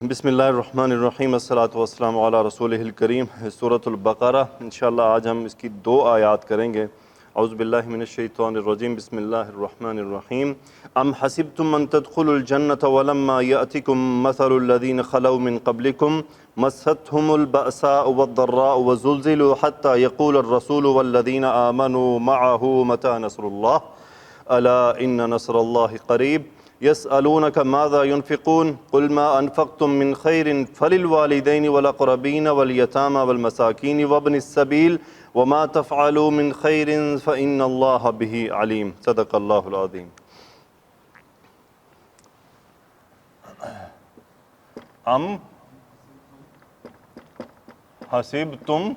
بسم اللہ الرحمن الرحیم، الصلاۃ والسلام علی رسولہ الکریم۔ سورۃ البقرہ انشاءاللہ آج ہم اس کی 2 آیات کریں گے۔ اعوذ باللہ من الشیطان الرجیم، بسم اللہ الرحمن الرحیم۔ ام حسبتم ان تدخلوا الجنۃ ولما یأتکم مثل الذین خلوا من قبلکم مستهم البأساء والضراء وزلزلوا حتى يقول الرسول والذین آمنوا معه متى نصر اللہ الا ان نصر اللہ قریب۔ يسألونك ماذا ينفقون قل ما أنفقتم من خير فللوالدين والأقربين واليتامى والمساكين وابن السبيل وما تفعلوا من خير فإن الله به عليم۔ صدق الله العظيم۔ ام حسبتم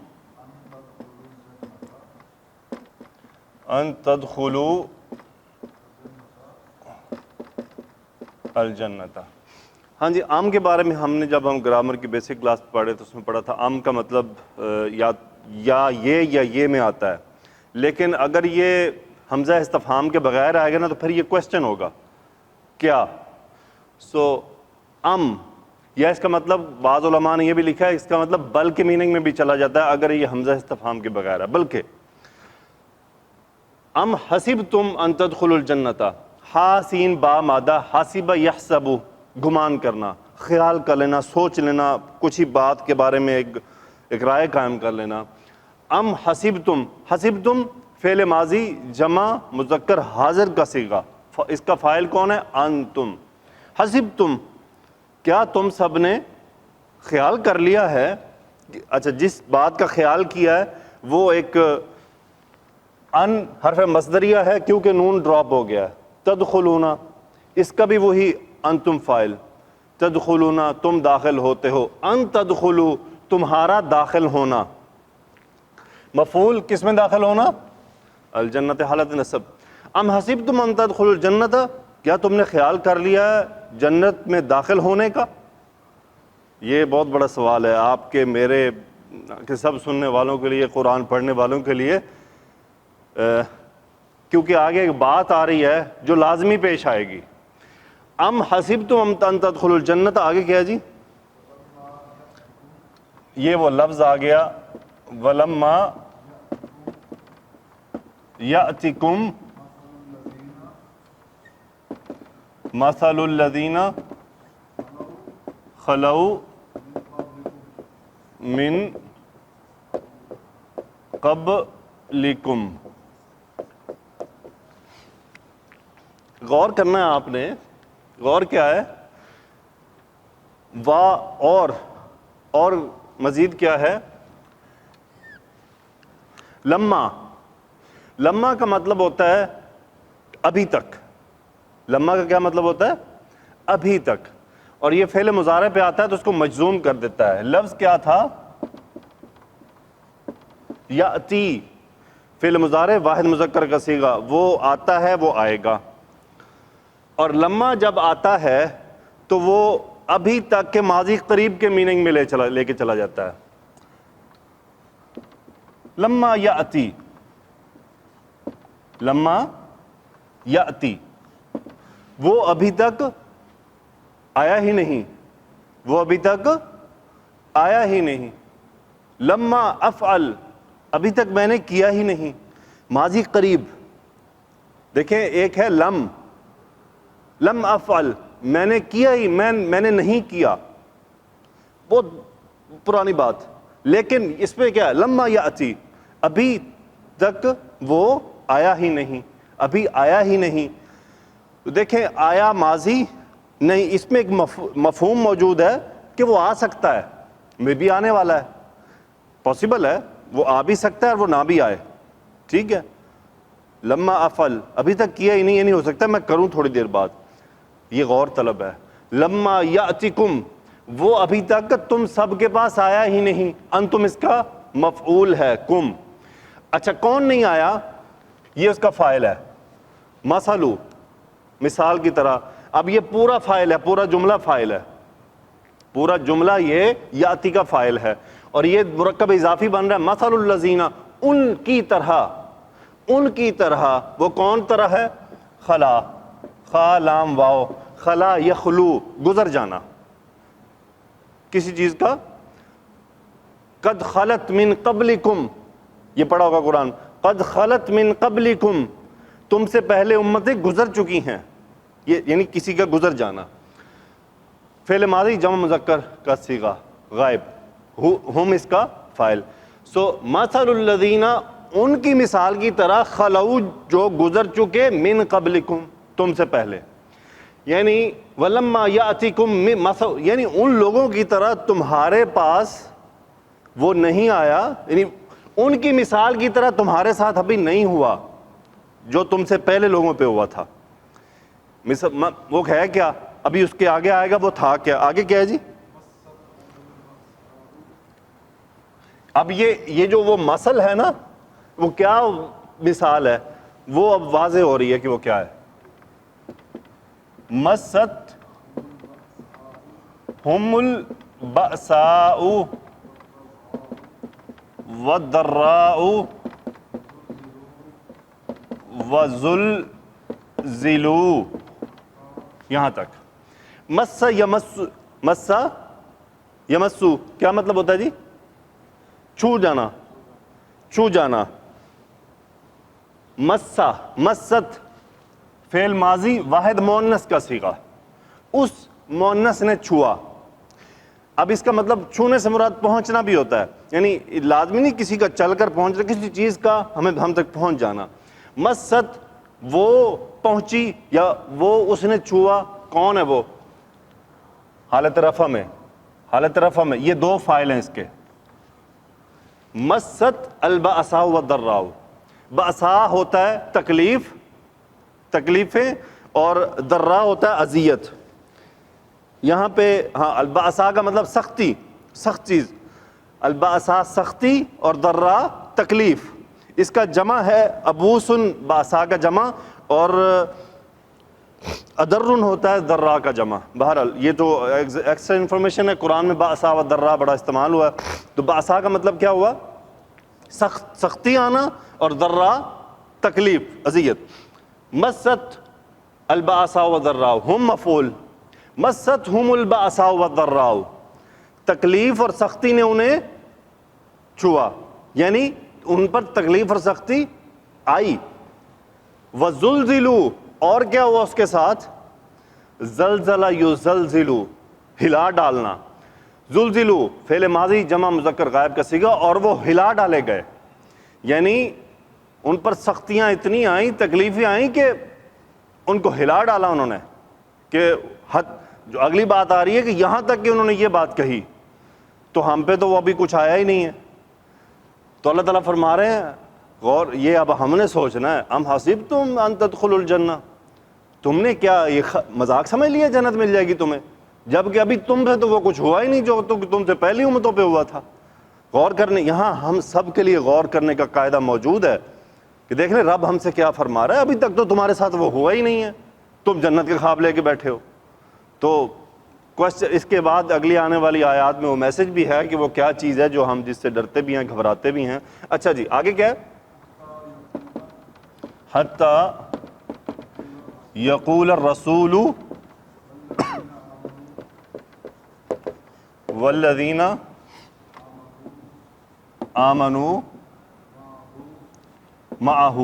ان تدخلوا الجنت۔ ہاں جی، ام کے بارے میں ہم نے جب ہم گرامر کی بیسک کلاس پڑھے تو اس میں پڑھا تھا ام کا مطلب یا یہ میں آتا ہے، لیکن اگر یہ حمزہ استفہام کے بغیر آئے گا نا تو پھر یہ کوشچن ہوگا کیا۔ ام یا اس کا مطلب بعض علماء نے یہ بھی لکھا ہے، اس کا مطلب بل کے میننگ میں بھی چلا جاتا ہے اگر یہ حمزہ استفہام کے بغیر ہے۔ بلکہ ام حسبتم ان تدخلوا الجنت، ہا سین با مادہ، حاسبہ یحسب، گمان کرنا، خیال کر لینا، سوچ لینا، کچھ ہی بات کے بارے میں ایک رائے قائم کر لینا۔ ام حسبتم، حسبتم فعل ماضی جمع مذکر حاضر کا صیغہ، اس کا فاعل کون ہے؟ انتم۔ حسبتم، کیا تم سب نے خیال کر لیا ہے؟ اچھا، جس بات کا خیال کیا ہے وہ ایک ان حرف مصدریہ ہے کیونکہ نون ڈراپ ہو گیا ہے۔ تدخلون، اس کا بھی وہی انتم فاعل، تدخلون تم داخل ہوتے ہو، ان تدخلوا تمہارا داخل ہونا، مفعول کس میں داخل ہونا؟ الجنت، حالت نصب۔ ام حسبتم ان تدخلوا الجنت، کیا تم نے خیال کر لیا ہے جنت میں داخل ہونے کا؟ یہ بہت بڑا سوال ہے آپ کے، میرے کہ سب سننے والوں کے لیے، قرآن پڑھنے والوں کے لیے، کیونکہ آگے ایک بات آ رہی ہے جو لازمی پیش آئے گی۔ ام حسبتم ان تدخلوا الجنت، آگے کیا جی؟ یہ وہ لفظ آ گیا ولما یأتکم مثل الذین خلوا من قبلکم۔ غور کرنا ہے آپ نے، غور کیا ہے؟ اور مزید کیا ہے؟ لما کا مطلب ہوتا ہے ابھی تک۔ لما کا کیا مطلب ہوتا ہے؟ ابھی تک۔ اور یہ فعل مضارع پہ آتا ہے تو اس کو مجزوم کر دیتا ہے۔ لفظ کیا تھا؟ یاتی، فعل مضارع واحد مذکر کا صیغہ، وہ آتا ہے، وہ آئے گا۔ اور لما جب آتا ہے تو وہ ابھی تک کے ماضی قریب کے میننگ میں لے کے چلا جاتا ہے۔ لما یاتی، لما یاتی، وہ ابھی تک آیا ہی نہیں، وہ ابھی تک آیا ہی نہیں۔ لما افعل، ابھی تک میں نے کیا ہی نہیں، ماضی قریب۔ دیکھیں، ایک ہے لم افعل، میں نے کیا ہی، میں نے نہیں کیا، بہت پرانی بات۔ لیکن اس پہ کیا ہے؟ لما یاتی، ابھی تک وہ آیا ہی نہیں، ابھی آیا ہی نہیں۔ تو دیکھیں، آیا ماضی نہیں، اس میں ایک مفہوم موجود ہے کہ وہ آ سکتا ہے، میں بھی آنے والا ہے، پاسبل ہے وہ آ بھی سکتا ہے اور وہ نہ بھی آئے، ٹھیک ہے۔ لما افعل، ابھی تک کیا ہی نہیں، یہ نہیں ہو سکتا میں کروں تھوڑی دیر بعد، یہ غور طلب ہے۔ لما یاتکم، وہ ابھی تک تم سب کے پاس آیا ہی نہیں، انتم اس کا مفعول ہے، کم۔ اچھا، کون نہیں آیا؟ یہ اس کا فاعل ہے، مثلو، مثال کی طرح۔ اب یہ پورا فاعل ہے، پورا جملہ فاعل ہے، پورا جملہ یہ یاتی کا فاعل ہے، اور یہ مرکب اضافی بن رہا ہے مثل الذین، ان کی طرح، ان کی طرح۔ وہ کون طرح ہے؟ خلا، خا لام واو، خلا یخلو، گزر جانا، کسی چیز کا. قد خلت من قبلکم، یہ پڑھا ہوگا قرآن، قد خلت من قبلکم، تم سے پہلے امتیں گزر چکی ہیں، یہ یعنی کسی کا گزر جانا. فعل ماضی جمع مذکر کا صیغہ غائب، ہم اس کا فاعل. سو مثل الذین، ان کی مثال کی طرح، خلو جو گزر چکے، من قبلکم تم سے پہلے، یعنی ولما یاتکم مثل، یعنی ان لوگوں کی طرح تمہارے پاس وہ نہیں آیا، یعنی ان کی مثال کی طرح تمہارے ساتھ ابھی نہیں ہوا جو تم سے پہلے لوگوں پہ ہوا تھا. وہ ہے کیا؟ ابھی اس کے آگے آئے گا، وہ تھا کیا؟ آگے کیا ہے جی؟ اب یہ جو وہ مثل ہے نا، وہ کیا مثال ہے، وہ اب واضح ہو رہی ہے کہ وہ کیا ہے. مست ہم البأساء والضراء وزلزلوا، یہاں تک. مس یمسو کیا مطلب ہوتا ہے جی؟ چھو جانا، چھو جانا. مسا، مست فعل ماضی واحد مؤنث کا صیغہ، اس مؤنث نے چھوا. اب اس کا مطلب چھونے سے مراد پہنچنا بھی ہوتا ہے، یعنی لازمی نہیں کسی کا چل کر پہنچنا، کسی چیز کا ہم تک پہنچ جانا. مست وہ پہنچی یا وہ اس نے چھوا، کون ہے وہ؟ حالت رفع میں، حالت رفع میں یہ دو فاعل ہیں اس کے. مست البأساء والضراء، بأساء ہوتا ہے تکلیف، تکلیفیں، اور ضراء ہوتا ہے اذیت. یہاں پہ ہاں البأساء کا مطلب سختی، سخت چیز. البأساء سختی اور ضراء تکلیف. اس کا جمع ہے ابوسن، بأساء کا جمع، اور ادرن ہوتا ہے ضراء کا جمع. بہرحال یہ تو ایکسٹرا انفارمیشن ہے، قرآن میں بأساء و ضراء بڑا استعمال ہوا ہے. تو بأساء کا مطلب کیا ہوا؟ سختی آنا، اور ضراء تکلیف، اذیت. مست البأساء والضراء، ہم مفعول، مست ہم البأساء والضراء، تکلیف اور سختی نے انہیں چھوا، یعنی ان پر تکلیف اور سختی آئی. وزلزلوا، اور کیا ہوا اس کے ساتھ؟ زلزلہ یزلزلو، ہلا ڈالنا. زلزلو فعل ماضی جمع مذکر غائب کا صیغہ، اور وہ ہلا ڈالے گئے، یعنی ان پر سختیاں اتنی آئیں، تکلیفیں آئیں کہ ان کو ہلا ڈالا انہوں نے. کہ جو اگلی بات آ رہی ہے کہ یہاں تک کہ انہوں نے یہ بات کہی تو ہم پہ تو وہ ابھی کچھ آیا ہی نہیں ہے. تو اللہ تعالیٰ فرما رہے ہیں غور، یہ اب ہم نے سوچنا ہے. ام حسبتم ان تدخلوا الجنہ، تم نے کیا یہ مذاق سمجھ لیا جنت مل جائے گی تمہیں، جبکہ ابھی تم پہ تو وہ کچھ ہوا ہی نہیں جو تم سے پہلی امتوں پہ ہوا تھا. غور کرنے، یہاں ہم سب کے لیے غور کرنے کا قاعدہ موجود ہے کہ دیکھ لیں رب ہم سے کیا فرما رہا ہے. ابھی تک تو تمہارے ساتھ وہ ہوا ہی نہیں ہے، تم جنت کے خواب لے کے بیٹھے ہو. تو کوشچن اس کے بعد اگلی آنے والی آیات میں وہ میسج بھی ہے کہ وہ کیا چیز ہے جو ہم جس سے ڈرتے بھی ہیں، گھبراتے بھی ہیں. اچھا جی آگے کیا ہے؟ حتی یقول الرسول والذین آمنوا معہ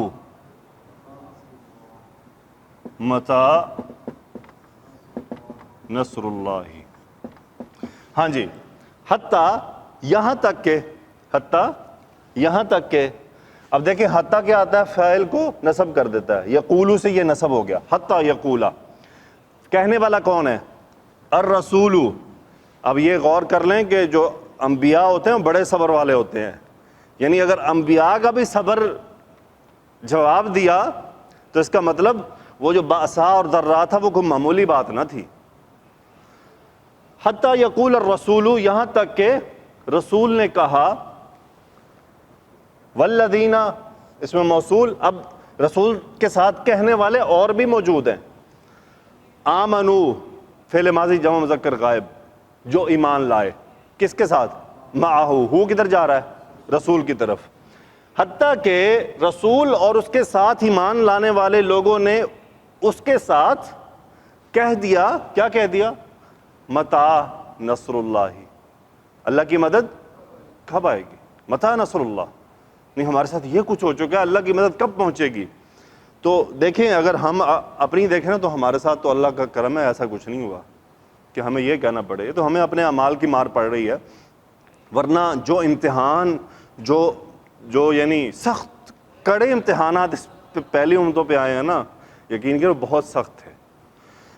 متی نصر اللہ. ہاں جی، حتیٰ یہاں تک کہ، حتیٰ یہاں تک کہ، اب دیکھیں حتیٰ کیا آتا ہے؟ فاعل کو نصب کر دیتا ہے. یقولو سے یہ نصب ہو گیا، حتیٰ یقولا. کہنے والا کون ہے؟ الرسول. اب یہ غور کر لیں کہ جو انبیاء ہوتے ہیں بڑے صبر والے ہوتے ہیں، یعنی اگر انبیاء کا بھی صبر جواب دیا تو اس کا مطلب وہ جو بأساء اور ضراء تھا وہ کوئی معمولی بات نہ تھی. حتیٰ یقول الرسول، یہاں تک کہ رسول نے کہا. والذین اس میں موصول، اب رسول کے ساتھ کہنے والے اور بھی موجود ہیں. آمنو فعل ماضی جمع مذکر غائب، جو ایمان لائے. کس کے ساتھ؟ معہ، ہو کدھر جا رہا ہے؟ رسول کی طرف. حتیٰ کہ رسول اور اس کے ساتھ ایمان لانے والے لوگوں نے اس کے ساتھ کہہ دیا. کیا کہہ دیا؟ متی نصر اللہ، اللہ کی مدد کب آئے گی؟ متی نصر اللہ؟ نہیں، ہمارے ساتھ یہ کچھ ہو چکا ہے، اللہ کی مدد کب پہنچے گی؟ تو دیکھیں اگر ہم اپنی دیکھیں نا تو ہمارے ساتھ تو اللہ کا کرم ہے، ایسا کچھ نہیں ہوا کہ ہمیں یہ کہنا پڑے، تو ہمیں اپنے اعمال کی مار پڑ رہی ہے. ورنہ جو امتحان جو یعنی سخت کڑے امتحانات اس پہ پہلی امتوں پہ آئے ہیں نا، یقین کرو بہت سخت ہے.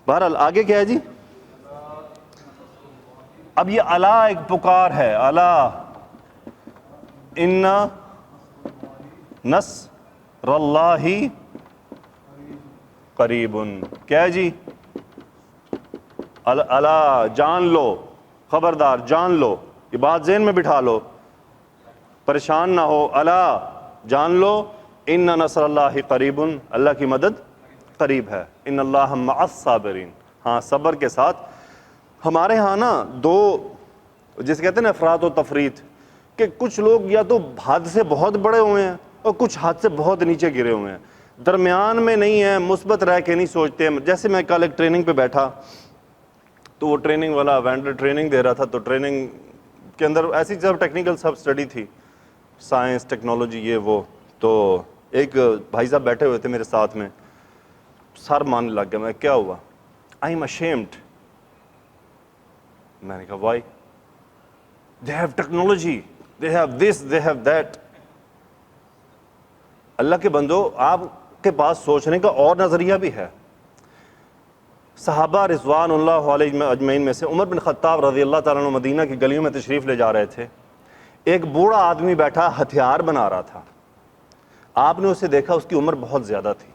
بہرحال آگے کیا ہے جی؟ اب یہ الا ایک پکار ہے، الا ان نصر اللہ قریب. کیا ہے جی؟ الا جان لو، خبردار جان لو، یہ بات ذہن میں بٹھا لو، پریشان نہ ہو. الا جان لو، ان نصر اللہ قریب، اللہ کی مدد قریب ہے. ان اللہ مع الصابرین، ہاں صبر کے ساتھ. ہمارے ہاں نا دو جسے کہتے ہیں نا افراط و تفریط، کہ کچھ لوگ یا تو حد سے بہت بڑے ہوئے ہیں اور کچھ حد سے بہت نیچے گرے ہوئے ہیں، درمیان میں نہیں ہیں، مثبت رہ کے نہیں سوچتے. جیسے میں کل ایک ٹریننگ پہ بیٹھا تو وہ ٹریننگ والا وینڈر ٹریننگ دے رہا تھا، تو ٹریننگ کے اندر ایسی سب ٹیکنیکل سب اسٹڈی تھی، سائنس ٹیکنالوجی یہ وہ. تو ایک بھائی صاحب بیٹھے ہوئے تھے میرے ساتھ میں، سر ماننے لگ گیا. میں کیا ہوا؟ I am ashamed. میں نے کہا why? they have technology, they have this, they have that. اللہ کے بندو، آپ کے پاس سوچنے کا اور نظریہ بھی ہے. صحابہ رضوان اللہ علیہ اجمعین میں سے عمر بن خطاب رضی اللہ تعالیٰ عنہ مدینہ کی گلیوں میں تشریف لے جا رہے تھے. ایک بوڑھا آدمی بیٹھا ہتھیار بنا رہا تھا. آپ نے اسے دیکھا، اس کی عمر بہت زیادہ تھی.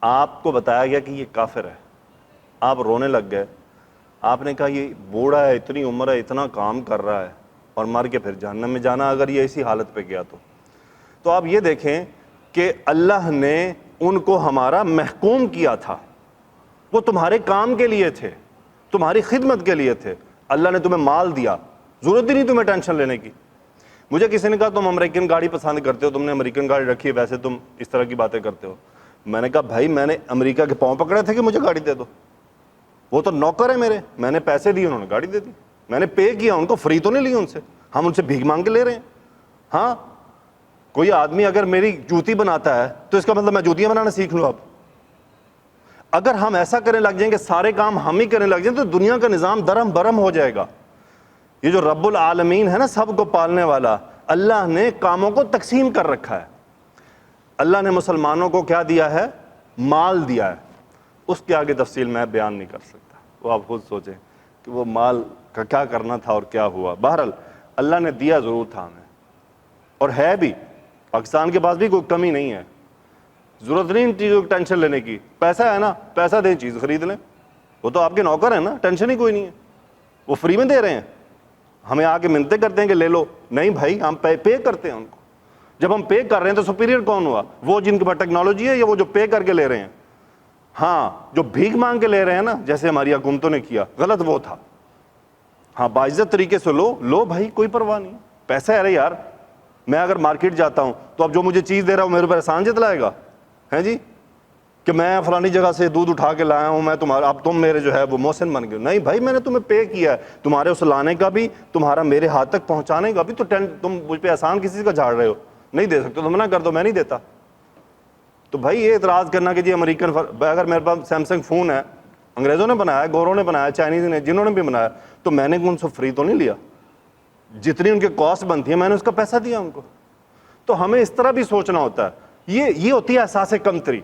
آپ کو بتایا گیا کہ یہ کافر ہے. آپ رونے لگ گئے. آپ نے کہا یہ بوڑھا ہے، اتنی عمر ہے، اتنا کام کر رہا ہے اور مر کے پھر جہنم میں جانا اگر یہ اسی حالت پہ گیا تو آپ یہ دیکھیں کہ اللہ نے ان کو ہمارا محکوم کیا تھا. وہ تمہارے کام کے لیے تھے، تمہاری خدمت کے لیے تھے. اللہ نے تمہیں مال دیا، ضرورت ہی نہیں تمہیں ٹینشن لینے کی. مجھے کسی نے کہا تم امریکن گاڑی پسند کرتے ہو، تم نے امریکن گاڑی رکھی ہے، ویسے تم اس طرح کی باتیں کرتے ہو. میں نے کہا بھائی میں نے امریکہ کے پاؤں پکڑے تھے کہ مجھے گاڑی دے دو؟ وہ تو نوکر ہے میرے، میں نے پیسے دیے، انہوں نے گاڑی دے دی. میں نے پے کیا، ان کو فری تو نہیں لی ان سے، ہم ان سے بھیک مانگ کے لے رہے ہیں. ہاں کوئی آدمی اگر میری جوتی بناتا ہے تو اس کا مطلب میں جوتیاں بنانا سیکھ لوں. اب اگر ہم ایسا کرنے لگ جائیں کہ سارے کام ہم ہی کرنے لگ جائیں تو دنیا کا نظام درہم برہم ہو جائے گا. یہ جو رب العالمین ہے نا، سب کو پالنے والا، اللہ نے کاموں کو تقسیم کر رکھا ہے. اللہ نے مسلمانوں کو کیا دیا ہے؟ مال دیا ہے. اس کے آگے تفصیل میں بیان نہیں کر سکتا، وہ آپ خود سوچیں کہ وہ مال کا کیا کرنا تھا اور کیا ہوا. بہرحال اللہ نے دیا ضرور تھا ہمیں، اور ہے بھی. پاکستان کے پاس بھی کوئی کمی نہیں ہے، ضرورت نہیں ان چیزوں کی ٹینشن لینے کی. پیسہ ہے نا، پیسہ دیں چیز خرید لیں. وہ تو آپ کے نوکر ہیں نا، ٹینشن ہی کوئی نہیں ہے، وہ فری میں دے رہے ہیں. ہمیں آ کے منتیں کرتے ہیں کہ لے لو، نہیں بھائی ہم پے کرتے ہیں ان کو. جب ہم پے کر رہے ہیں تو سپیریئر کون ہوا؟ وہ جن کے پاس ٹیکنالوجی ہے یا وہ جو پے کر کے لے رہے ہیں؟ ہاں جو بھیک مانگ کے لے رہے ہیں نا، جیسے ہماری حکومتوں نے کیا، غلط وہ تھا. ہاں باعزت طریقے سے لو بھائی، کوئی پرواہ نہیں. پیسہ ہے رہے یار، میں اگر مارکیٹ جاتا ہوں تو اب جو مجھے چیز دے رہا ہوں میرے اوپر احسان جتلائے گا ہے جی، کہ میں فلانی جگہ سے دودھ اٹھا کے لایا ہوں، میں تمہارا، اب تم میرے جو ہے وہ محسن بن گئے. نہیں بھائی، میں نے تمہیں پے کیا ہے، تمہارے اس لانے کا بھی، تمہارا میرے ہاتھ تک پہنچانے کا بھی. تو تم مجھ پہ احسان کسی کا جھاڑ رہے ہو، نہیں دے سکتے تو منع کر دو، میں نہیں دیتا. تو بھائی یہ اعتراض کرنا کہ جی امریکن اگر میرے پاس سیمسنگ فون ہے، انگریزوں نے بنایا، گوروں نے بنایا، چائنیز نے، جنہوں نے بھی بنایا، تو میں نے ان سے فری تو نہیں لیا. جتنی ان کے کاسٹ بنتی ہے میں نے اس کا پیسہ دیا ان کو. تو ہمیں اس طرح بھی سوچنا ہوتا ہے. یہ ہوتی ہے احساس کمتری.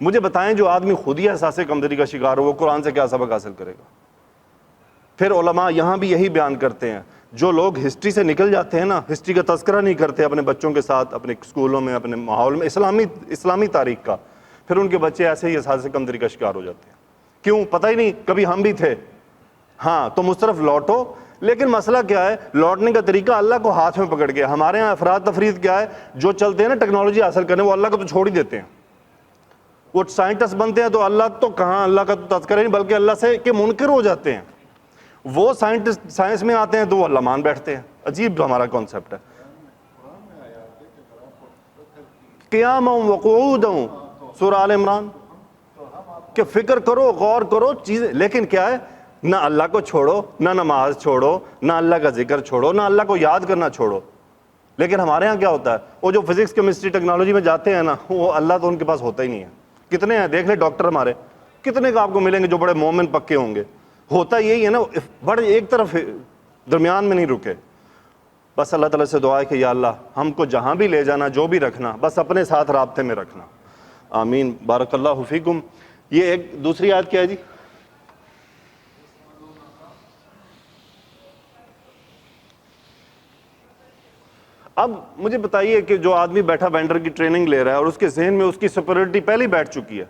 مجھے بتائیں جو آدمی خود ہی احساس کمتری کا شکار ہو، وہ قرآن سے کیا سبق حاصل کرے گا؟ پھر علماء یہاں بھی یہی بیان کرتے ہیں، جو لوگ ہسٹری سے نکل جاتے ہیں نا، ہسٹری کا تذکرہ نہیں کرتے اپنے بچوں کے ساتھ، اپنے اسکولوں میں، اپنے ماحول میں، اسلامی تاریخ کا، پھر ان کے بچے ایسے ہی احساس کمتری کا شکار ہو جاتے ہیں. کیوں؟ پتہ ہی نہیں، کبھی ہم بھی تھے. ہاں تم اس طرف لوٹو، لیکن مسئلہ کیا ہے؟ لوٹنے کا طریقہ اللہ کو ہاتھ میں پکڑ کے. ہمارے ہاں افراد تفرید کیا ہے؟ جو چلتے ہیں نا ٹیکنالوجی حاصل کرنے، وہ اللہ کو تو چھوڑ ہی دیتے ہیں. وہ سائنٹسٹ بنتے ہیں تو اللہ تو کہاں، اللہ کا تو تذکرہ نہیں، بلکہ اللہ سے کہ منکر ہو جاتے ہیں. وہ سائنس میں آتے ہیں تو وہ اللہ مان بیٹھتے ہیں. عجیب ہمارا کانسیپٹ ہے. قیاما وقعودا، سورہ آل عمران، کہ فکر کرو، غور کرو چیزیں. لیکن کیا ہے؟ نہ اللہ کو چھوڑو، نہ نماز چھوڑو، نہ اللہ کا ذکر چھوڑو، نہ اللہ کو یاد کرنا چھوڑو. لیکن ہمارے ہاں کیا ہوتا ہے، وہ جو فزکس کیمسٹری ٹیکنالوجی میں جاتے ہیں نا، وہ اللہ تو ان کے پاس ہوتا ہی نہیں ہے. کتنے ہیں دیکھ لیں ڈاکٹر ہمارے، کتنے کا آپ کو ملیں گے جو بڑے مومن پکے ہوں گے. ہوتا یہی ہے نا، بڑے ایک طرف درمیان میں نہیں رکے. بس اللہ تعالیٰ سے دعا ہے کہ یا اللہ ہم کو جہاں بھی لے جانا، جو بھی رکھنا، بس اپنے ساتھ رابطے میں رکھنا. آمین. بارک اللہ فیکم. یہ ایک دوسری آیت کیا ہے جی؟ اب مجھے بتائیے کہ جو آدمی بیٹھا وینڈر کی ٹریننگ لے رہا ہے اور اس کے ذہن میں اس کی سپیریورٹی پہلے ہی بیٹھ چکی ہے.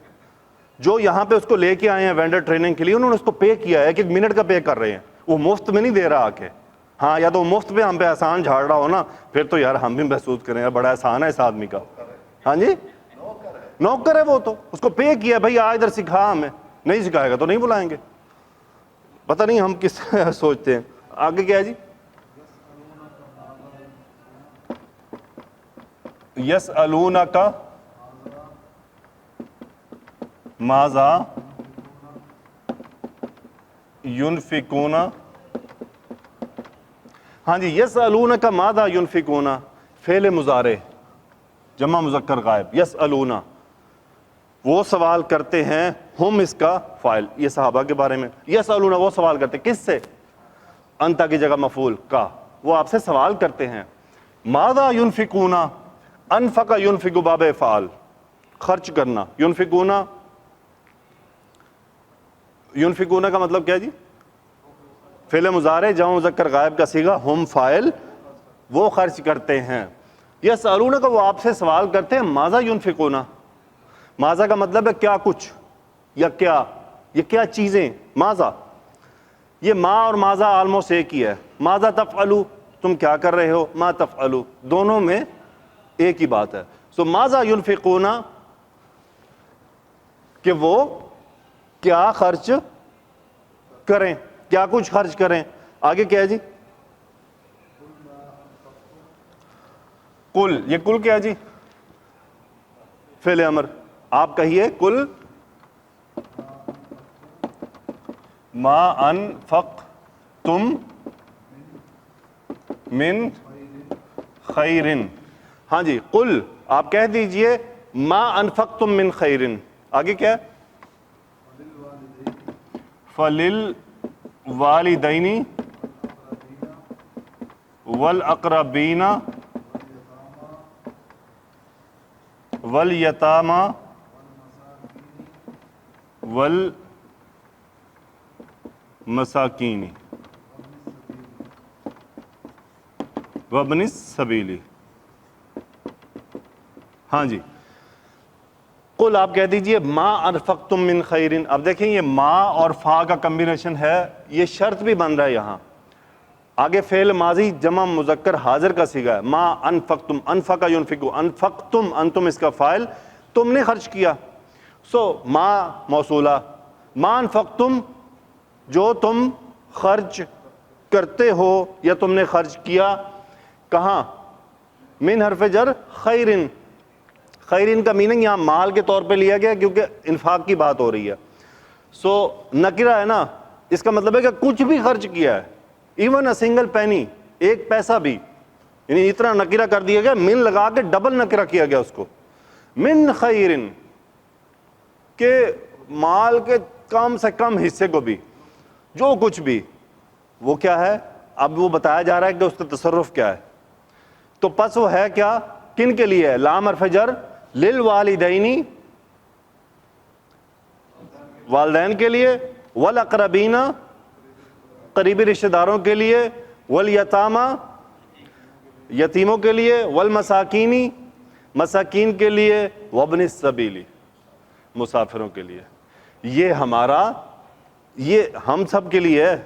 جو یہاں پہ اس کو لے کے آئے ہیں وینڈر ٹریننگ کے لیے، انہوں نے اس کو پے کیا ہے، کہ ایک منٹ کا پے کر رہے ہیں، وہ مفت میں نہیں دے رہا آ کے. ہاں، یا تو مفت پہ ہم پہ احسان جھاڑ رہا ہو نا، پھر تو یار ہم بھی محسوس کریں یار بڑا احسان ہے اس آدمی کا. ہاں جی، نوکر ہے وہ، تو اس کو پے کیا بھائی آ ادھر سکھا، ہمیں نہیں سکھائے گا تو نہیں بلائیں گے. پتہ نہیں ہم کس سوچتے ہیں. آگے کیا ہے جی؟ یسألونک ماذا ينفقون. ہاں جی، یسألونک ماذا ينفقون فعل مضارع جمع مذکر غائب. یسألون، وہ سوال کرتے ہیں، ہم اس کا فاعل، یہ صحابہ کے بارے میں. یسألون، وہ سوال کرتے ہیں، کس سے؟ انتا کی جگہ مفعول کا، وہ آپ سے سوال کرتے ہیں. ماذا ينفقون، انفق ينفق باب افعال، خرچ کرنا. ينفقون، ينفقون کا مطلب کیا جی؟ فعل مضارع جمع مذکر غائب کا صیغہ، ہم فاعل، وہ خرچ کرتے ہیں. یسألون کا، وہ آپ سے سوال کرتے ہیں. ماذا ينفقون، ماذا کا مطلب ہے کیا کچھ یا کیا، یہ کیا چیزیں. ماذا، یہ ما اور ماذا آلموسٹ ایک ہی ہے. ماذا تفعلوا، تم کیا کر رہے ہو. ما تفعلوا، دونوں میں ایک ہی بات ہے. سو ماذا ينفقون، کہ وہ کیا خرچ کریں، کیا کچھ خرچ کریں. آگے کیا ہے جی؟ کل، یہ کل کیا ہے جی؟ فعل امر. آپ کہیے کل ما انفقتم من خیر. ہاں جی، قل، آپ کہہ دیجئے ما انفقتم من خیر. آگے کیا ہے؟ فللوالدین والاقربین والیتامی والمساکین وابن السبیل. ہاں جی، قل آپ کہہ دیجئے ما انفقتم من خیر. اب دیکھیں یہ ما اور فا کا کمبینیشن ہے، یہ شرط بھی بن رہا ہے یہاں. آگے فعل ماضی جمع مذکر حاضر کا صیغہ ہے. ما انفقتم، انفق ينفق، انفقتم، انتم اس کا فاعل، تم نے خرچ کیا. سو ما موصولہ، ما انفقتم، جو تم خرچ کرتے ہو یا تم نے خرچ کیا. کہاں؟ من حرف جر خیرن. خیرن کا میننگ یہاں مال کے طور پہ لیا گیا کیونکہ انفاق کی بات ہو رہی ہے. سو نکرہ ہے نا، اس کا مطلب ہے کہ کچھ بھی خرچ کیا ہے، ایون اے سنگل پینی، ایک پیسہ بھی. یعنی اتنا نکرہ کر دیا گیا، من لگا کے ڈبل نکرہ کیا گیا اس کو. من خیرن، کہ مال کے کم سے کم حصے کو بھی، جو کچھ بھی، وہ کیا ہے؟ اب وہ بتایا جا رہا ہے کہ اس کا تصرف کیا ہے. تو پس وہ ہے کیا، کن کے لیے ہے؟ لام حرف جر للوالدین، والدین کے لیے، والاقربین، قریبی رشتہ داروں کے لیے، والیتامی، یتیموں کے لیے، والمساکین، مساکین کے لیے، وابن السبیل، مسافروں کے لیے. یہ ہمارا، یہ ہم سب کے لیے ہے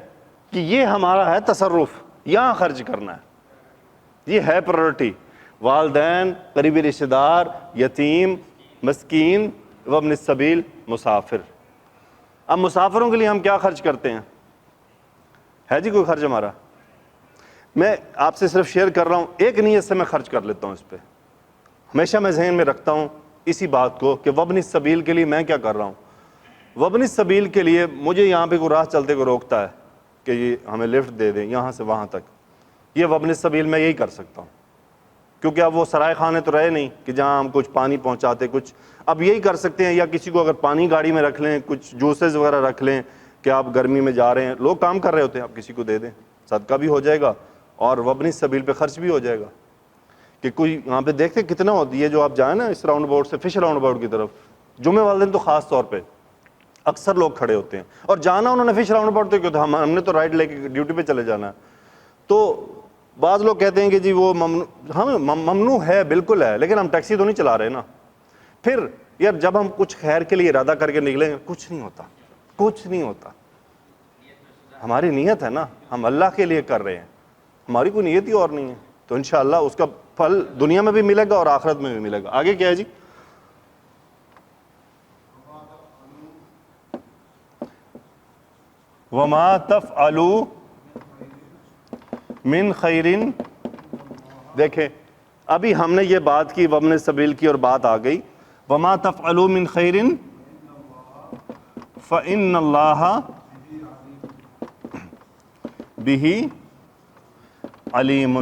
کہ یہ ہمارا ہے تصرف، یہاں خرچ کرنا ہے، یہ ہے پرائرٹی. والدین، قریبی رشتہ دار، یتیم، مسکین، وابن السبیل، مسافر. اب مسافروں کے لیے ہم کیا خرچ کرتے ہیں؟ ہے جی کوئی خرچ ہمارا؟ میں آپ سے صرف شیئر کر رہا ہوں، ایک نیت سے میں خرچ کر لیتا ہوں اس پہ. ہمیشہ میں ذہن میں رکھتا ہوں اسی بات کو کہ وابن السبیل کے لیے میں کیا کر رہا ہوں. وابن السبیل کے لیے مجھے یہاں پہ کوئی راہ چلتے کو روکتا ہے کہ یہ ہمیں لفٹ دے دیں یہاں سے وہاں تک، یہ وابن السبیل میں یہی کر سکتا ہوں، کیونکہ اب وہ سرائے خانے تو رہے نہیں کہ جہاں ہم کچھ پانی پہنچاتے کچھ، اب یہی کر سکتے ہیں، یا کسی کو اگر پانی گاڑی میں رکھ لیں، کچھ جوسز وغیرہ رکھ لیں کہ آپ گرمی میں جا رہے ہیں، لوگ کام کر رہے ہوتے ہیں، آپ کسی کو دے دیں، صدقہ بھی ہو جائے گا اور وابن السبیل پہ خرچ بھی ہو جائے گا۔ کہ کوئی یہاں پہ دیکھتے کتنا ہوتی ہے جو آپ جائیں نا اس راؤنڈ اباؤٹ سے فش راؤنڈ اباؤٹ کی طرف، جمعے والے دن تو خاص طور پہ اکثر لوگ کھڑے ہوتے ہیں، اور جانا انہوں نے فش راؤنڈ اباؤٹ تو کیوں تھا، ہم نے تو رائڈ لے کے ڈیوٹی پہ چلے جانا ہے۔ تو بعض لوگ کہتے ہیں کہ جی وہ ممنوع ہے، بالکل ہے، لیکن ہم ٹیکسی تو نہیں چلا رہے نا۔ پھر یار جب ہم کچھ خیر کے لیے ارادہ کر کے نکلیں گے کچھ نہیں ہوتا، کچھ نہیں ہوتا، ہماری نیت ہے نا، ہم اللہ کے لیے کر رہے ہیں، ہماری کوئی نیت ہی اور نہیں ہے، تو انشاءاللہ اس کا پھل دنیا میں بھی ملے گا اور آخرت میں بھی ملے گا۔ آگے کیا ہے جی؟ وما تفعلوا من خیر، دیکھیں ابھی ہم نے یہ بات کی وابن السبیل کی اور بات آ گئی، وما تفعلوا من خیر فإن اللہ بہ علیم،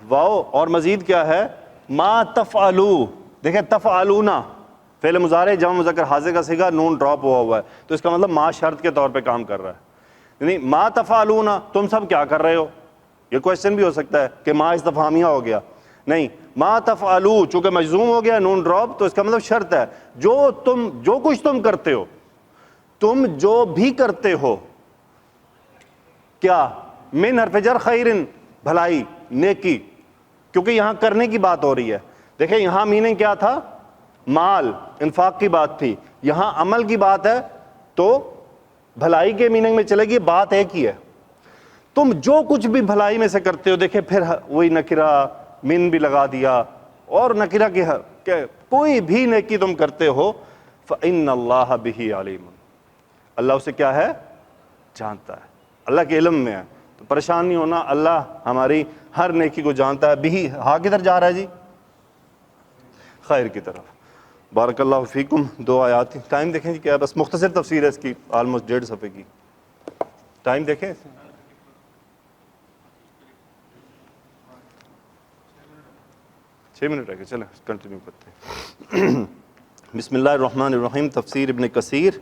واو، اور مزید کیا ہے؟ ما تفعلوا، دیکھیں تفعلون فعل مضارع جمع مذکر حاضر کا صیغہ، نون ڈراپ ہوا ہے، تو اس کا مطلب ما شرط کے طور پہ کام کر رہا ہے، یعنی ما تفعلون، تم سب کیا کر رہے ہو؟ یہ کویشچن بھی ہو سکتا ہے کہ ما استفہامیہ ہو گیا، نہیں، ما تفعلوا چونکہ مجزوم ہو گیا نون ڈراپ، تو اس کا مطلب شرط ہے، جو کچھ تم کرتے ہو، تم جو بھی کرتے ہو، کیا؟ من حرف جر خیرن، بھلائی، نیکی، کیونکہ یہاں کرنے کی بات ہو رہی ہے۔ دیکھیں یہاں میننگ کیا تھا؟ مال، انفاق کی بات تھی، یہاں عمل کی بات ہے تو بھلائی کے میننگ میں چلے گی، بات ایک ہی ہے، تم جو کچھ بھی بھلائی میں سے کرتے ہو، دیکھیں پھر وہی نکرہ من بھی لگا دیا، اور نکرہ کی کہ کوئی بھی نیکی تم کرتے ہو، فإن اللہ بہ علیم، اللہ اسے کیا ہے؟ جانتا ہے، اللہ کے علم میں ہے، تو پریشان نہیں ہونا، اللہ ہماری ہر نیکی کو جانتا ہے۔ بھی ہاں کدھر جا رہا ہے جی؟ خیر کی طرف۔ بارک اللہ فیکم، دو آیات، ٹائم دیکھیں جی کیا ہے، بس مختصر تفسیر ہے اس کی، آلموسٹ 1.5 صفحے کی، ٹائم دیکھیں، 6 منٹ رہ گئے، چلیں کنٹینیو کرتے ہیں۔ بسم اللہ الرحمن الرحیم، تفسیر ابن کثیر۔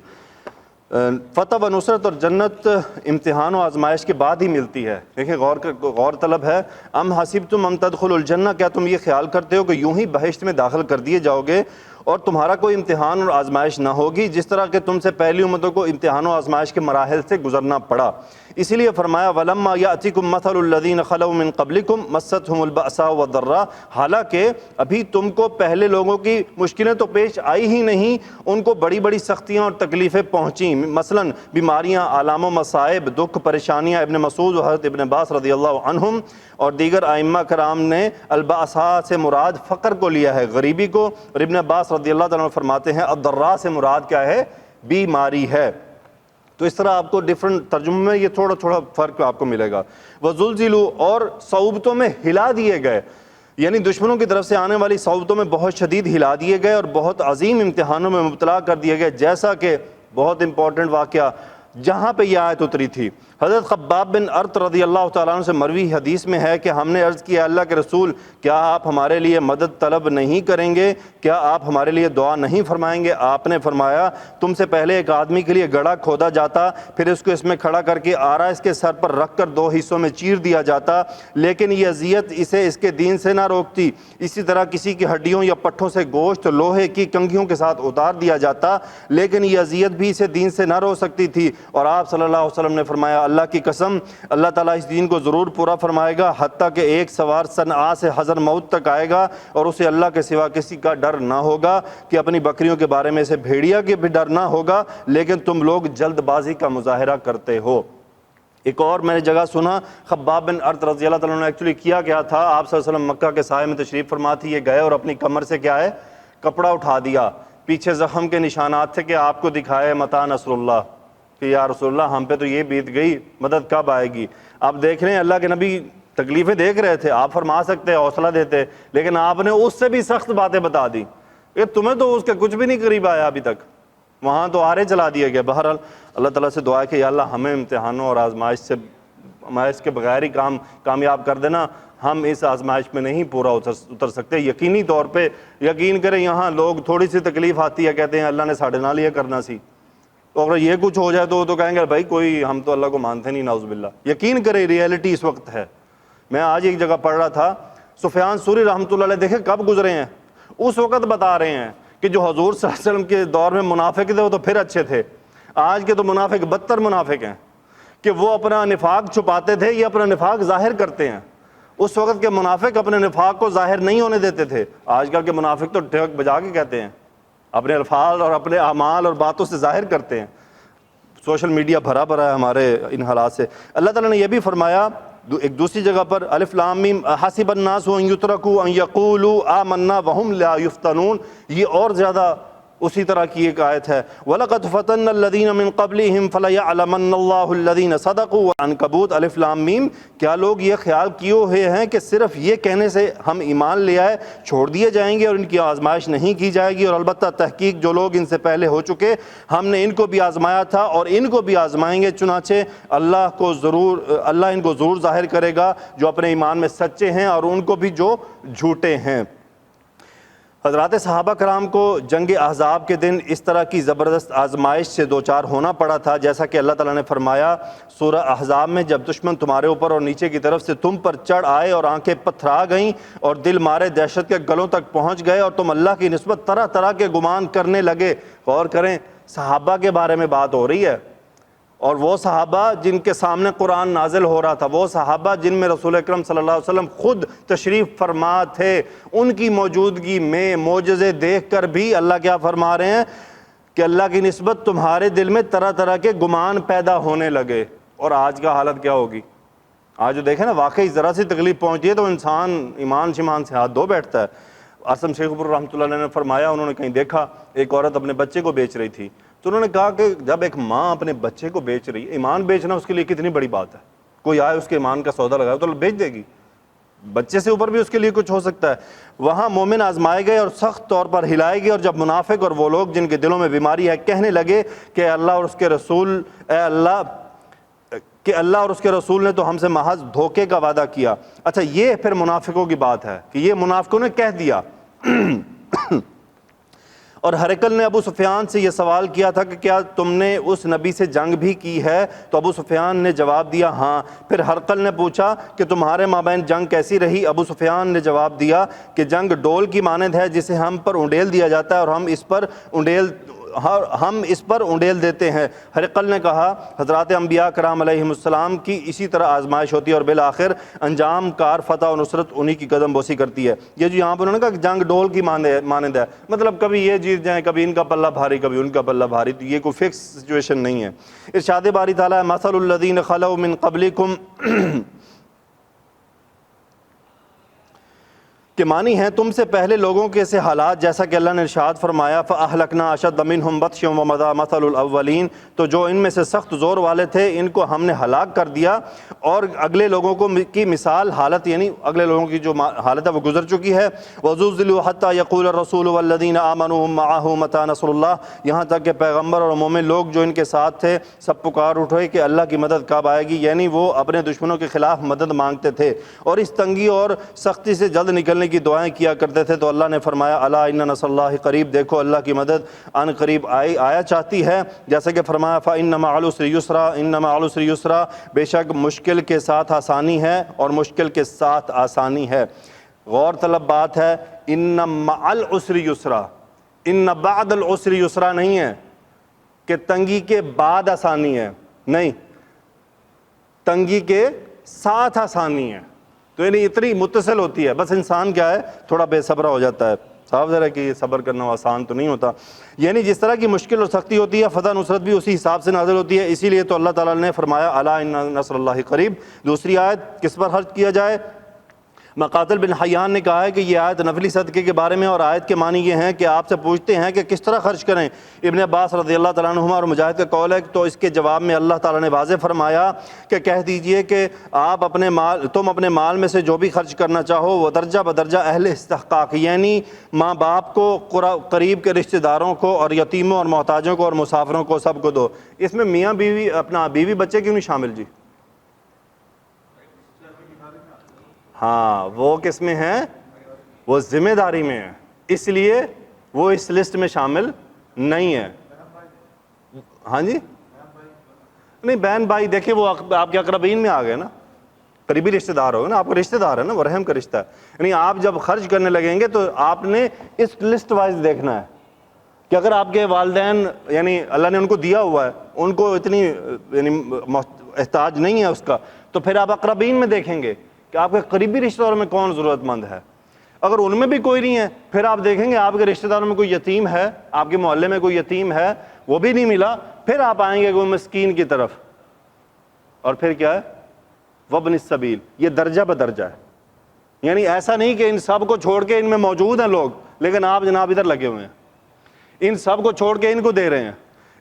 فتح و نصرت اور جنت امتحان و آزمائش کے بعد ہی ملتی ہے، دیکھیں غور طلب ہے، ام حسبتم ان تدخلوا الجنہ، کیا تم یہ خیال کرتے ہو کہ یوں ہی بہشت میں داخل کر دیے جاؤ گے اور تمہارا کوئی امتحان اور آزمائش نہ ہوگی، جس طرح کہ تم سے پہلی امتوں کو امتحان و آزمائش کے مراحل سے گزرنا پڑا۔ اسی لیے فرمایا وَلَمَّا يَأْتِكُمْ مَثَلُ الَّذِينَ خَلَوْا مِن قَبْلِكُمْ مَسَّتْهُمُ الْبَأْسَاءُ وَالضَّرَّاءُ، حالانکہ ابھی تم کو پہلے لوگوں کی مشکلیں تو پیش آئی ہی نہیں، ان کو بڑی بڑی سختیاں اور تکلیفیں پہنچیں، مثلاً بیماریاں، آلام و مصائب، دکھ، پریشانیاں۔ ابن مسعود و حضرت ابن عباس رضی اللہ عنہم اور دیگر ائمہ کرام نے البأساء سے مراد فقر کو لیا ہے، غریبی کو، اور ابن عباس رضی اللہ تعالیٰ عنہ فرماتے ہیں الضراء سے مراد کیا ہے؟ بیماری ہے۔ تو اس طرح آپ کو ڈیفرنٹ ترجمے میں یہ تھوڑا تھوڑا فرق آپ کو ملے گا۔ وَزُلْزِلُوا، اور صعوبتوں میں ہلا دیے گئے، یعنی دشمنوں کی طرف سے آنے والی صعوبتوں میں بہت شدید ہلا دیے گئے اور بہت عظیم امتحانوں میں مبتلا کر دیے گئے، جیسا کہ بہت امپورٹنٹ واقعہ جہاں پہ یہ آیت اتری تھی، حضرت خباب بن ارت رضی اللہ تعالیٰ عنہ سے مروی حدیث میں ہے کہ ہم نے عرض کیا اللہ کے رسول، کیا آپ ہمارے لیے مدد طلب نہیں کریں گے؟ کیا آپ ہمارے لیے دعا نہیں فرمائیں گے؟ آپ نے فرمایا تم سے پہلے ایک آدمی کے لیے گڑھا کھودا جاتا، پھر اس کو اس میں کھڑا کر کے آرا اس کے سر پر رکھ کر 2 حصوں میں چیر دیا جاتا، لیکن یہ اذیت اسے اس کے دین سے نہ روکتی۔ اسی طرح کسی کی ہڈیوں یا پٹھوں سے گوشت لوہے کی کنگھیوں کے ساتھ اتار دیا جاتا، لیکن یہ اذیت بھی اسے دین سے نہ روک سکتی تھی۔ اور آپ صلی اللہ علیہ وسلم نے فرمایا اللہ کی قسم، اللہ تعالیٰ اس دین کو ضرور پورا فرمائے گا، حتیٰ کہ ایک سوار صنعاء سے حضر موت تک آئے گا اور اسے اللہ کے سوا کسی کا ڈر نہ ہوگا، کہ اپنی بکریوں کے بارے میں سے بھیڑیا کے بھی ڈر نہ ہوگا، لیکن تم لوگ جلد بازی کا مظاہرہ کرتے ہو۔ ایک اور میں نے جگہ سنا، خباب بن ارت رضی اللہ تعالیٰ نے ایکچولی کیا گیا تھا، آپ صلی اللہ علیہ وسلم مکہ کے سائے میں تشریف فرما تھی، یہ گئے اور اپنی کمر سے کیا ہے؟ کپڑا اٹھا دیا، پیچھے زخم کے نشانات تھے کہ آپ کو دکھائے متى نصر اللہ، کہ یا رسول اللہ ہم پہ تو یہ بیت گئی، مدد کب آئے گی؟ آپ دیکھ رہے ہیں اللہ کے نبی تکلیفیں دیکھ رہے تھے، آپ فرما سکتے حوصلہ دیتے، لیکن آپ نے اس سے بھی سخت باتیں بتا دی کہ تمہیں تو اس کے کچھ بھی نہیں قریب آیا ابھی تک، وہاں تو آرے چلا دیا گیا۔ بہرحال اللہ تعالیٰ سے دعا ہے کہ یا اللہ ہمیں امتحانوں اور آزمائش کے بغیر ہی کامیاب کر دینا۔ ہم اس آزمائش میں نہیں پورا اتر سکتے۔ یقینی طور پہ یقین کریں، یہاں لوگ تھوڑی سی تکلیف آتی ہے کہتے ہیں اللہ نے ساڑھے نال یہ کرنا سی، تو اگر یہ کچھ ہو جائے تو وہ تو کہیں گے بھائی کوئی ہم تو اللہ کو مانتے نہیں، نعوذ باللہ۔ یقین کریں ریئلٹی اس وقت ہے۔ میں آج ایک جگہ پڑھ رہا تھا، سفیان ثوری رحمۃ اللہ علیہ دیکھیں کب گزرے ہیں، اس وقت بتا رہے ہیں کہ جو حضور صلی اللہ علیہ وسلم کے دور میں منافق تھے وہ تو پھر اچھے تھے، آج کے تو منافق بدتر منافق ہیں کہ وہ اپنا نفاق چھپاتے تھے، یہ اپنا نفاق ظاہر کرتے ہیں۔ اس وقت کے منافق اپنے نفاق کو ظاہر نہیں ہونے دیتے تھے، آج کل کے منافق تو ٹھیک بجا کے کہتے ہیں، اپنے الفاظ اور اپنے اعمال اور باتوں سے ظاہر کرتے ہیں۔ سوشل میڈیا بھرا ہے ہمارے ان حالات سے۔ اللہ تعالیٰ نے یہ بھی فرمایا ایک دوسری جگہ پر، الف لام میم حسب الناس ان یترکوا ان یقولوا آمنا وهم لا یفتنون، یہ اور زیادہ اسی طرح کی ایک آیت ہے۔ وَلَقَدْ فَتَنَّ الَّذِينَ مِن قَبْلِهِمْ فَلَيَعْلَمَنَّ اللَّهُ الَّذِينَ صَدَقُوا وَعَنْكَبُوتَ الف لام میم۔ کیا لوگ یہ خیال کیے ہوئے ہیں کہ صرف یہ کہنے سے ہم ایمان لے آئے چھوڑ دیے جائیں گے اور ان کی آزمائش نہیں کی جائے گی؟ اور البتہ تحقیق جو لوگ ان سے پہلے ہو چکے ہم نے ان کو بھی آزمایا تھا اور ان کو بھی آزمائیں گے، چنانچہ اللہ ان کو ضرور ظاہر کرے گا جو اپنے ایمان میں سچے ہیں اور ان کو بھی جو جھوٹے ہیں۔ حضرات صحابہ کرام کو جنگ احزاب کے دن اس طرح کی زبردست آزمائش سے دوچار ہونا پڑا تھا، جیسا کہ اللہ تعالیٰ نے فرمایا سورہ احزاب میں، جب دشمن تمہارے اوپر اور نیچے کی طرف سے تم پر چڑھ آئے اور آنکھیں پتھرا گئیں اور دل مارے دہشت کے گلوں تک پہنچ گئے اور تم اللہ کی نسبت طرح طرح کے گمان کرنے لگے۔ غور کریں، صحابہ کے بارے میں بات ہو رہی ہے، اور وہ صحابہ جن کے سامنے قرآن نازل ہو رہا تھا، وہ صحابہ جن میں رسول اکرم صلی اللہ علیہ وسلم خود تشریف فرما تھے، ان کی موجودگی میں معجزے دیکھ کر بھی اللہ کیا فرما رہے ہیں کہ اللہ کی نسبت تمہارے دل میں طرح طرح کے گمان پیدا ہونے لگے۔ اور آج کا حالت کیا ہوگی؟ آج جو دیکھیں نا، واقعی ذرا سی تکلیف پہنچی ہے تو انسان ایمان شمان سے ہاتھ دھو بیٹھتا ہے۔ عاصم شیخ پور رحمۃ اللہ علیہ نے فرمایا، انہوں نے کہیں دیکھا ایک عورت اپنے بچے کو بیچ رہی تھی، تو انہوں نے کہا کہ جب ایک ماں اپنے بچے کو بیچ رہی ہے، ایمان بیچنا اس کے لیے کتنی بڑی بات ہے، کوئی آئے اس کے ایمان کا سودا لگائے تو بیچ دے گی، بچے سے اوپر بھی اس کے لیے کچھ ہو سکتا ہے۔ وہاں مومن آزمائے گئے اور سخت طور پر ہلائے گئے، اور جب منافق اور وہ لوگ جن کے دلوں میں بیماری ہے کہنے لگے کہ اللہ اور اس کے رسول، اے اللہ کہ اللہ اور اس کے رسول نے تو ہم سے محض دھوکے کا وعدہ کیا۔ اچھا، یہ پھر منافقوں کی بات ہے کہ یہ منافقوں نے کہہ دیا۔ اور ہرقل نے ابو سفیان سے یہ سوال کیا تھا کہ کیا تم نے اس نبی سے جنگ بھی کی ہے؟ تو ابو سفیان نے جواب دیا ہاں۔ پھر ہرقل نے پوچھا کہ تمہارے مابین جنگ کیسی رہی؟ ابو سفیان نے جواب دیا کہ جنگ ڈول کی مانند ہے جسے ہم پر انڈیل دیا جاتا ہے اور ہم اس پر انڈیل دیتے ہیں۔ ہرقل نے کہا حضرات انبیاء کرام علیہم السلام کی اسی طرح آزمائش ہوتی ہے اور بالآخر انجام کار فتح و نصرت انہی کی قدم بوسی کرتی ہے۔ یہ جو یہاں پر انہوں نے کہا کہ جنگ ڈول کی مانند ہے، مطلب کبھی یہ جیت جائیں، کبھی ان کا پلہ بھاری کبھی ان کا پلہ بھاری، تو یہ کوئی فکس سچویشن نہیں ہے۔ ارشاد باری تعالیٰ مثل الذین خلوا من قبلکم کہ مانی ہیں تم سے پہلے لوگوں کے سے حالات، جیسا کہ اللہ نے ارشاد فرمایا فَأَهْلَكْنَا أَشَدَّ مِنْهُمْ بَطْشًا وَمَضَىٰ مَثَلُ الْأَوَّلِينَ، تو جو ان میں سے سخت زور والے تھے ان کو ہم نے ہلاک کر دیا، اور اگلے لوگوں کی مثال حالت، یعنی اگلے لوگوں کی جو حالت ہے وہ گزر چکی ہے۔ وَزُلْزِلُوا حَتَّىٰ يَقُولَ الرَّسُولُ وَالَّذِينَ آمَنُوا مَعَهُ مَتَىٰ نَصْرُ اللَّهِ، یہاں تک کہ پیغمبر اور مومن لوگ جو ان کے ساتھ تھے سب پکار اٹھے کہ اللہ کی مدد کب آئے گی، یعنی وہ اپنے دشمنوں کے خلاف مدد مانگتے تھے اور اس تنگی اور سختی سے جلد نکلنے کی دعائیں کیا کرتے تھے۔ تو اللہ نے فرمایا الا ان نصر اللہ قریب، دیکھو اللہ کی مدد ان قریب آیا چاہتی ہے، جیسا کہ فرمایا فإن مع العسر یسرا، ان مع العسر یسرا، بے شک مشکل کے ساتھ آسانی ہے اور مشکل کے ساتھ آسانی ہے۔ غور طلب بات ہے، ان مع العسر یسرا، ان بعد العسر یسرا نہیں ہے کہ تنگی کے بعد آسانی ہے، نہیں، تنگی کے ساتھ آسانی ہے۔ تو یعنی اتنی متصل ہوتی ہے، بس انسان کیا ہے تھوڑا بے صبرا ہو جاتا ہے۔ صاف ذرا کہ صبر کرنا آسان تو نہیں ہوتا، یعنی جس طرح کی مشکل اور سختی ہوتی ہے فتح نصرت بھی اسی حساب سے نازل ہوتی ہے۔ اسی لیے تو اللہ تعالیٰ نے فرمایا الا ان نصر اللہ قریب۔ دوسری آیت کس پر خرچ کیا جائے؟ مقاتل بن حیان نے کہا ہے کہ یہ آیت نفلی صدقے کے بارے میں، اور آیت کے معنی یہ ہیں کہ آپ سے پوچھتے ہیں کہ کس طرح خرچ کریں۔ ابن عباس رضی اللہ تعالیٰ عنہما اور مجاہد کا قول ہے، تو اس کے جواب میں اللہ تعالیٰ نے واضح فرمایا کہ کہہ دیجئے کہ تم اپنے مال میں سے جو بھی خرچ کرنا چاہو وہ درجہ بدرجہ اہل استحقاق، یعنی ماں باپ کو، قریب کے رشتہ داروں کو، اور یتیموں اور محتاجوں کو اور مسافروں کو، سب کو دو۔ اس میں میاں بیوی، اپنا بیوی بچے کیوں نہیں شامل جی؟ ہاں، وہ کس میں ہیں؟ وہ ذمہ داری میں ہے، اس لیے وہ اس لسٹ میں شامل نہیں ہے۔ ہاں جی، نہیں بہن بھائی دیکھیں وہ آپ کے اقربین میں آ گئے نا، قریبی رشتہ دار ہوگا نا، آپ کا رشتہ دار ہے نا، وہ رحم کا رشتہ ہے۔ یعنی آپ جب خرچ کرنے لگیں گے تو آپ نے اس لسٹ وائز دیکھنا ہے کہ اگر آپ کے والدین، یعنی اللہ نے ان کو دیا ہوا ہے، ان کو اتنی یعنی احتیاج نہیں ہے اس کا، تو پھر آپ اقربین میں دیکھیں گے کہ آپ کے قریبی رشتہ داروں میں کون ضرورت مند ہے۔ اگر ان میں بھی کوئی نہیں ہے، پھر آپ دیکھیں گے آپ کے رشتہ داروں میں کوئی یتیم ہے، آپ کے محلے میں کوئی یتیم ہے، وہ بھی نہیں ملا، پھر آپ آئیں گے کوئی مسکین کی طرف، اور پھر کیا ہے؟ وابن السبیل۔ یہ درجہ بدرجہ ہے، یعنی ایسا نہیں کہ ان سب کو چھوڑ کے ان میں موجود ہیں لوگ لیکن آپ جناب ادھر لگے ہوئے ہیں، ان سب کو چھوڑ کے ان کو دے رہے ہیں،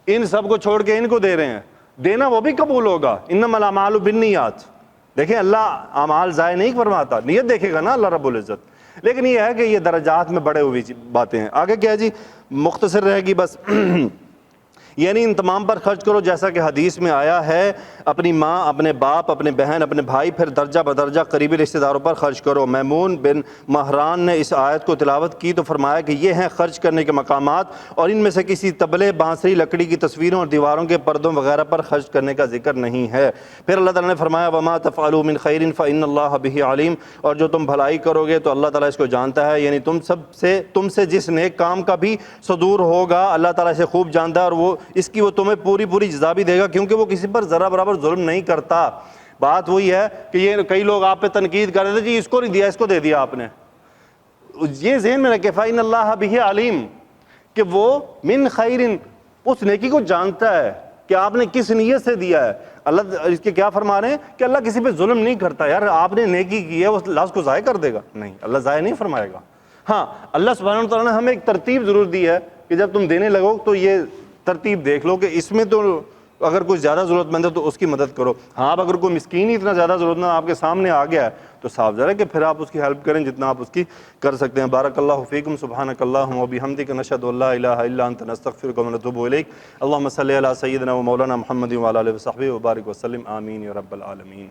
ان سب کو چھوڑ کے ان کو دے رہے ہیں، دینا وہ بھی قبول ہوگا۔ انما الاعمال بالنیات، دیکھیں اللہ اعمال ضائع نہیں فرماتا، نیت دیکھے گا نا اللہ رب العزت، لیکن یہ ہے کہ یہ درجات میں بڑے ہوئی باتیں ہیں۔ آگے کیا ہے جی؟ مختصر رہے گی بس یعنی ان تمام پر خرچ کرو جیسا کہ حدیث میں آیا ہے، اپنی ماں، اپنے باپ، اپنے بہن، اپنے بھائی، پھر درجہ بدرجہ قریبی رشتہ داروں پر خرچ کرو۔ میمون بن مہران نے اس آیت کو تلاوت کی تو فرمایا کہ یہ ہیں خرچ کرنے کے مقامات، اور ان میں سے کسی طبلے، بانسری، لکڑی کی تصویروں اور دیواروں کے پردوں وغیرہ پر خرچ کرنے کا ذکر نہیں ہے۔ پھر اللہ تعالیٰ نے فرمایا وما تفعلوا من خیر فإن اللہ بہ علیم، اور جو تم بھلائی کرو گے تو اللہ تعالیٰ اس کو جانتا ہے، یعنی تم سے جس نیک کام کا بھی صدور ہوگا اللہ تعالیٰ اسے خوب جانتا ہے، اور وہ اس کی وہ تمہیں پوری جزا بھی دے گا، کیونکہ وہ کسی پر ذرہ برابر ظلم نہیں کرتا۔ بات وہی ہے کہ یہ کئی لوگ آپ پہ تنقید کر رہے تھے جی اس کو نہیں دیا، اس کو دے دیا آپ نے، یہ ذہن میں رکھے فإن اللہ بہ علیم، کہ وہ من خیر، اس نیکی کو جانتا ہے کہ آپ نے کس نیت سے دیا ہے۔ اللہ اس کے کیا فرما رہے ہیں کہ اللہ کسی پہ ظلم نہیں کرتا، یار آپ نے نیکی کی ہے وہ اللہ اس کو ضائع کر دے گا؟ نہیں، اللہ ضائع نہیں فرمائے گا۔ ہاں، اللہ سبحانہ وتعالیٰ نے ہمیں ایک ترتیب ضرور دی ہے کہ جب تم دینے لگو تو یہ ترتیب دیکھ لو کہ اس میں تو اگر کوئی زیادہ ضرورت مند ہے تو اس کی مدد کرو۔ ہاں، اب اگر کوئی مسکین ہی اتنا زیادہ ضرورت مند آپ کے سامنے آ گیا ہے تو صاف ظاہر ہے کہ پھر آپ اس کی ہیلپ کریں جتنا آپ اس کی کر سکتے ہیں۔ بارک اللہ فیکم، سبحانک اللہم و بحمدک، نشہد ان لا الہ الا انت، نستغفرک و نتوب الیک۔ اللہم صلی علی سیدنا و مولانا محمد و علی آلہ و صحبہ وبارک وسلم، آمین یا رب العالمین۔